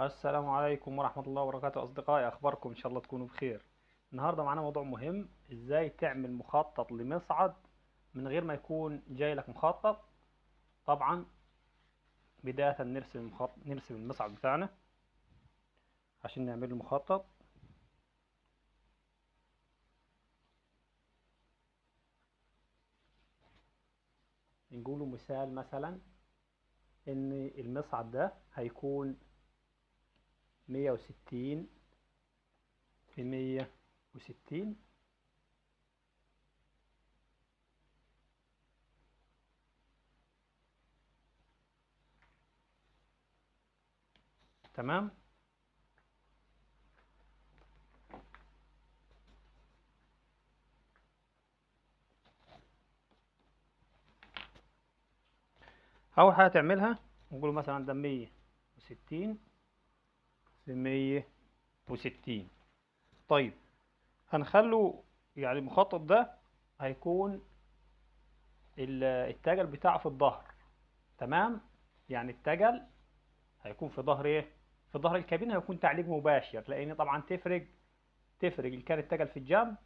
السلام عليكم ورحمة الله وبركاته أصدقائي، أخباركم؟ إن شاء الله تكونوا بخير. النهاردة معانا موضوع مهم، إزاي تعمل مخطط لمصعد من غير ما يكون جاي لك مخطط. طبعا بداية نرسم المصعد بتاعنا عشان نعمل المخطط. نقوله مثال مثلا إن المصعد ده هيكون 160 في 160. تمام. أول حاجة تعملها نقول مثلا ده 160 في 160. طيب، هنخلو يعني المخطط ده هيكون التجل بتاعه في الظهر. تمام. يعني التجل هيكون في ظهر ايه؟ في ظهر الكابينة هيكون تعليق مباشر، لان طبعا تفرق ان كان التجل في الجنب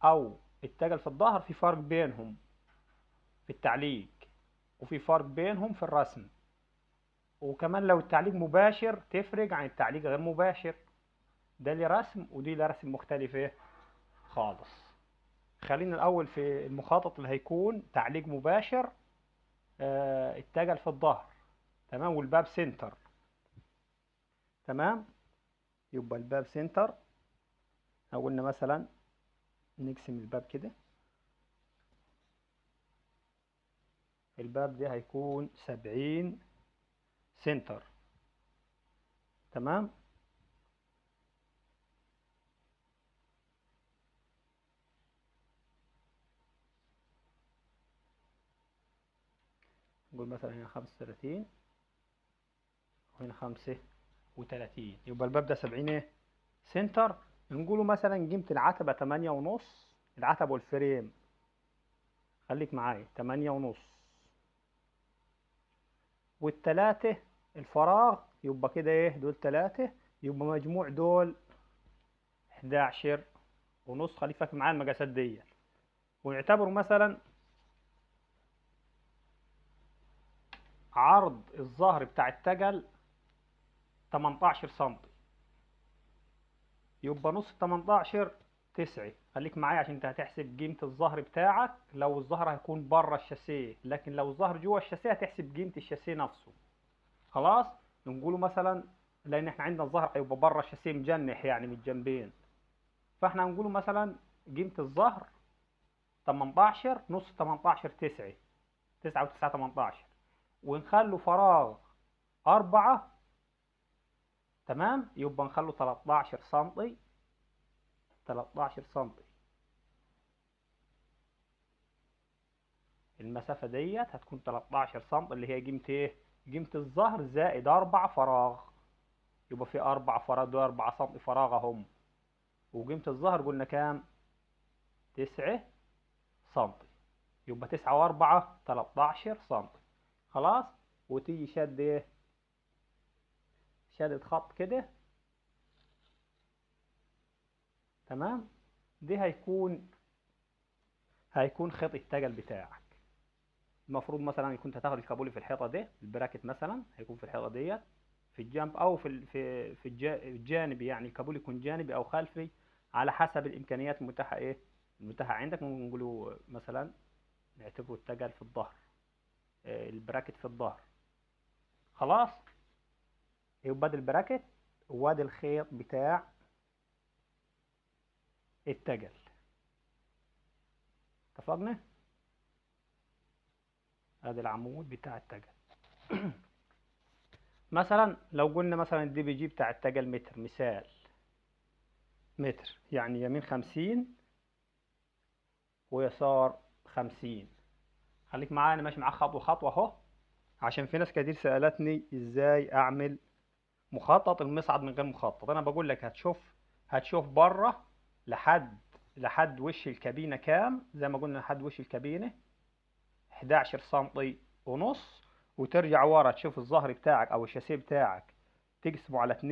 او التجل في الظهر، في فرق بينهم في التعليق وفي فرق بينهم في الرسم. وكمان لو التعليق مباشر تفرق عن التعليق غير مباشر، ده ليه رسم ودي ليه رسم مختلف ايه خالص. خلينا الأول في المخطط اللي هيكون تعليق مباشر. اتجل في الظهر. تمام. والباب سنتر. تمام. يبقى الباب سنتر. قلنا مثلا نقسم الباب كده. الباب ده هيكون 70 سنتر. تمام. نقول مثلا هنا 35 وهنا 35. يبقى الباب ده 70 ايه سنتر. نقوله مثلا قيمة العتبة 8 ونص. العتبة والفريم، خليك معايا، 8 ونص. والتلاتة الفراغ يبقى كده ايه، دول تلاتة، يبقى مجموع دول 11 ونص. خليك فاكر معايا المقاسات دي. ونعتبره مثلا عرض الظهر بتاع التجل 18 سم. يبقى نص 18 9. خليك معايا عشان انت هتحسب قيمة الظهر بتاعك لو الظهر هيكون بره الشاسيه، لكن لو الظهر جوه الشاسيه هتحسب قيمة الشاسيه نفسه. خلاص. نقوله مثلا، لان احنا عندنا الظهر هيبقى بره الشاسيه مجنح يعني من الجنبين، فاحنا هنقوله مثلا قيمة الظهر 18 نص 18 9. 9 و9 18. ونخلوا فراغ 4. تمام. يبقى نخلوا 13 سنتي. 13 سنتي. المسافة ديت هتكون 13 سم، اللي هي قيمة ايه؟ قيمة الظهر زائد 4 فراغ. يبقى في 4 فراغ، دول 4 سم فراغ اهم. وقيمة الظهر قلنا كام؟ 9 سم. يبقى 9 و4 13 سم. خلاص. وتيجي شد ايه؟ شدة خط كده. تمام. دي هيكون خط التجل بتاعك. المفروض مثلا كنت هتاخد الكابولي في الحيطه دي، البراكت مثلا هيكون في الحيطه ديت في الجنب او الجانب، يعني الكابولي يكون جانبي او خلفي على حسب الامكانيات المتاحه ايه المتاحه عندك. ممكن نقوله مثلا نعتبره التجل في الظهر، البراكت في الظهر. خلاص. يبقى ده البراكت وادي الخيط بتاع التجل. اتفقنا؟ ادي العمود بتاع التجل. مثلا لو قلنا مثلا الدي بي جي بتاع التجل متر، مثال متر، يعني يمين 50 ويسار 50. خليك معايا، انا ماشي معاك خطوه خطوه اهو، عشان في ناس كتير سالتني ازاي اعمل مخطط المصعد من غير مخطط. انا بقول لك هتشوف بره لحد وش الكابينه كام، زي ما قلنا لحد وش الكابينه 11 سم ونص. وترجع ورا تشوف الظهر بتاعك او الشاسيه بتاعك تقسمه على 2،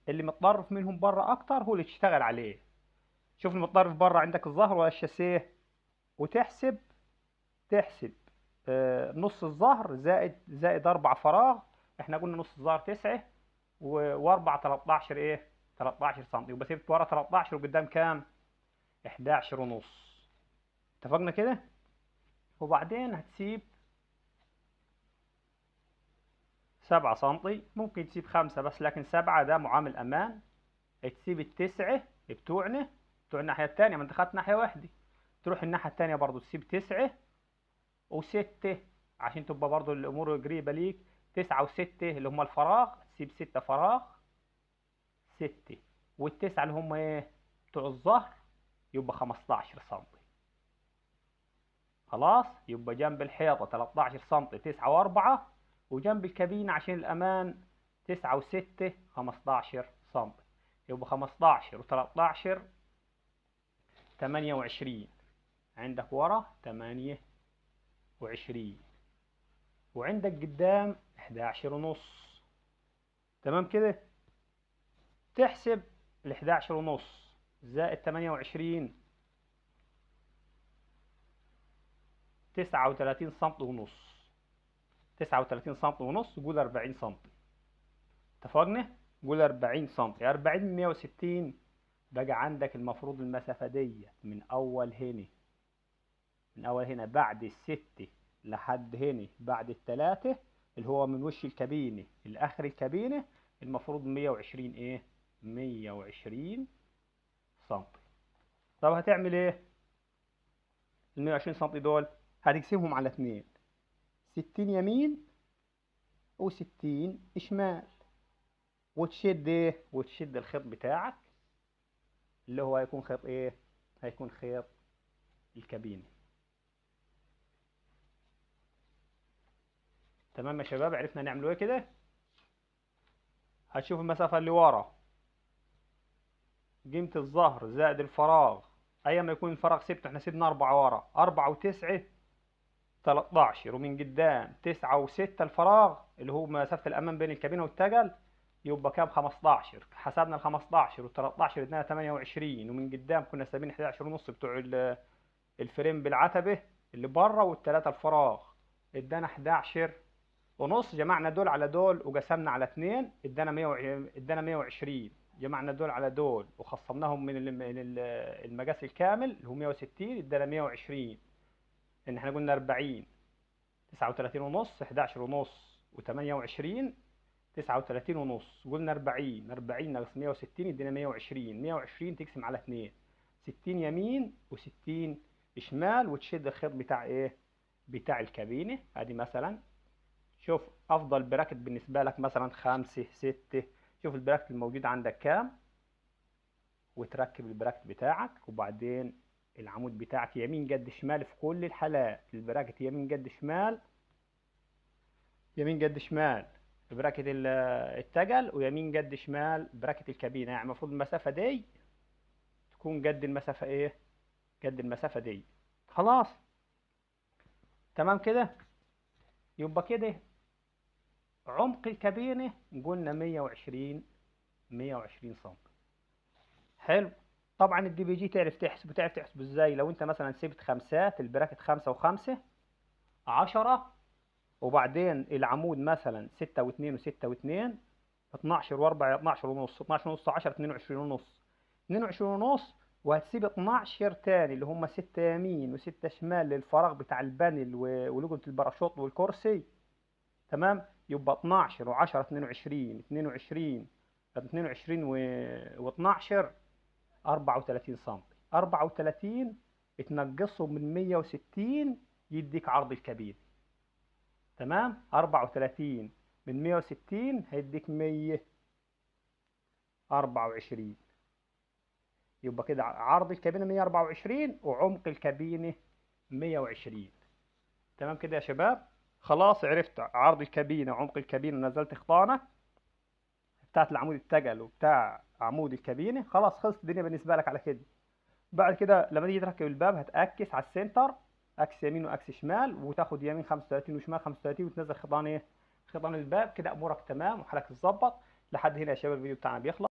اللي متطرف منهم بره اكتر هو اللي تشتغل عليه. شوف المتطرف بره عندك الظهر ولا الشاسيه، وتحسب نص الظهر زائد 4 فراغ. احنا قلنا نص الظهر 9 و4 13 ايه، 13 سم، يبقى سبت ورا 13 وقدام كام؟ 11 ونص. اتفقنا كده؟ وبعدين هتسيب 7 سم، ممكن تسيب 5 بس، لكن 7 ده معامل امان. تسيب التسعة بتوعنا الناحية التانية، ما انت خدت ناحية واحدة، تروح الناحية التانية برضو تسيب 9 و6 عشان تبقى برضو الأمور قريبة ليك. 9 و6 اللي هم الفراغ، تسيب 6 فراغ، 6 والتسعة اللي هم ايه بتوع الظهر، يبقى 15 سم. خلاص، يبقى جنب الحيطة 13 سم 9 و4، وجنب الكابينة عشان الأمان 9 و6 15 سم. يبقى 15 و13 28. عندك ورا 28، وعندك قدام 11 ونص. تمام كده؟ تحسب ال 11 ونص زائد 28، 39 سم ونص. 39 سم ونص، قول 40 سم. اتفقنا؟ قول 40 سم. 40 من 160، بقى عندك المفروض المسافة دي من أول هنا بعد الستة لحد هنا بعد التلاتة، اللي هو من وش الكابينة لآخر الكابينة، المفروض 120 ايه؟ 120 سم. طب هتعمل ايه؟ ال 120 سم دول هتقسمهم على 2، 60 يمين و60 شمال، وتشد ايه؟ وتشد الخيط بتاعك اللي هو هيكون خيط ايه؟ هيكون خيط الكابينة. تمام يا شباب؟ عرفنا نعمله ايه كده؟ هتشوف المسافة اللي ورا، قيمة الظهر زائد الفراغ، أيام ما يكون الفراغ ستة، احنا سيبنا 4 ورا، 4 و9 13، ومن قدام 9 و6 الفراغ اللي هو مسافة الأمام بين الكابينة والتقل، يبقى كام؟ 15. حسبنا ال 15 وال 13 ادانا 28، ومن قدام كنا سايبين 11 ونص بتوع الفريم بالعتبة اللي بره، والثلاثة الفراغ ادانا 11 ونص. جمعنا دول على دول وقسمنا على 2، ادانا 120. جمعنا دول على دول وخصمناهم من المقاس الكامل اللي هو 160، ادانا 120. ان احنا قلنا 40 39 ونص 11 ونص و28 39 ونص، قلنا 40 ناقص 160 يدينا 120. 120 تقسم على 2، 60 يمين و60 شمال، وتشد الخيط بتاع ايه؟ بتاع الكابينة. ادي مثلا شوف افضل براكت بالنسبة لك مثلا 5 6، شوف البراكت الموجود عندك كام، وتركب البراكت بتاعك. وبعدين العمود بتاعك يمين قد شمال في كل الحالات، البراكت يمين قد شمال، يمين قد شمال براكت التقل، ويمين قد شمال براكت الكابينة. يعني المفروض المسافة دي تكون قد المسافة ايه؟ قد المسافة دي. خلاص تمام كده؟ يبقى كده عمق الكابينة قلنا 120 سم. حلو. طبعا الدي بي جي تعرف تحسب ازاي؟ لو انت مثلا سبت خمسات، البراكت 5 و5 10، وبعدين العمود مثلا 6 و2 و6 و2 12 و4 12 ونص، 12 ونص 10 22 ونص، 22 ونص، وهتسيب 12 تاني اللي هم 6 يمين و6 شمال للفراغ بتاع البانل ولجنة الباراشوت والكرسي. تمام؟ يبقى 12 و10 22 22 و12 34 سم. 34 تنقصه من 160 يديك عرض الكابين. تمام؟ 34 من 160 هيديك 124. يبقى كده عرض الكابينة 124 وعمق الكابينة 120. تمام كده يا شباب؟ خلاص عرفت عرض الكابينة وعمق الكابينة، نزلت خطانة بتاعت العمود التقل وبتاع عمود الكابينة، خلاص خلصت الدنيا بالنسبة لك على كده. بعد كده لما تيجي تركب الباب هتأكس على السنتر، اكس يمين واكس شمال، وتاخد يمين 35 وشمال 35، وتنزل خطان ايه؟ خطان الباب. كده امورك تمام وحالك تظبط. لحد هنا يا شباب الفيديو بتاعنا بيخلص.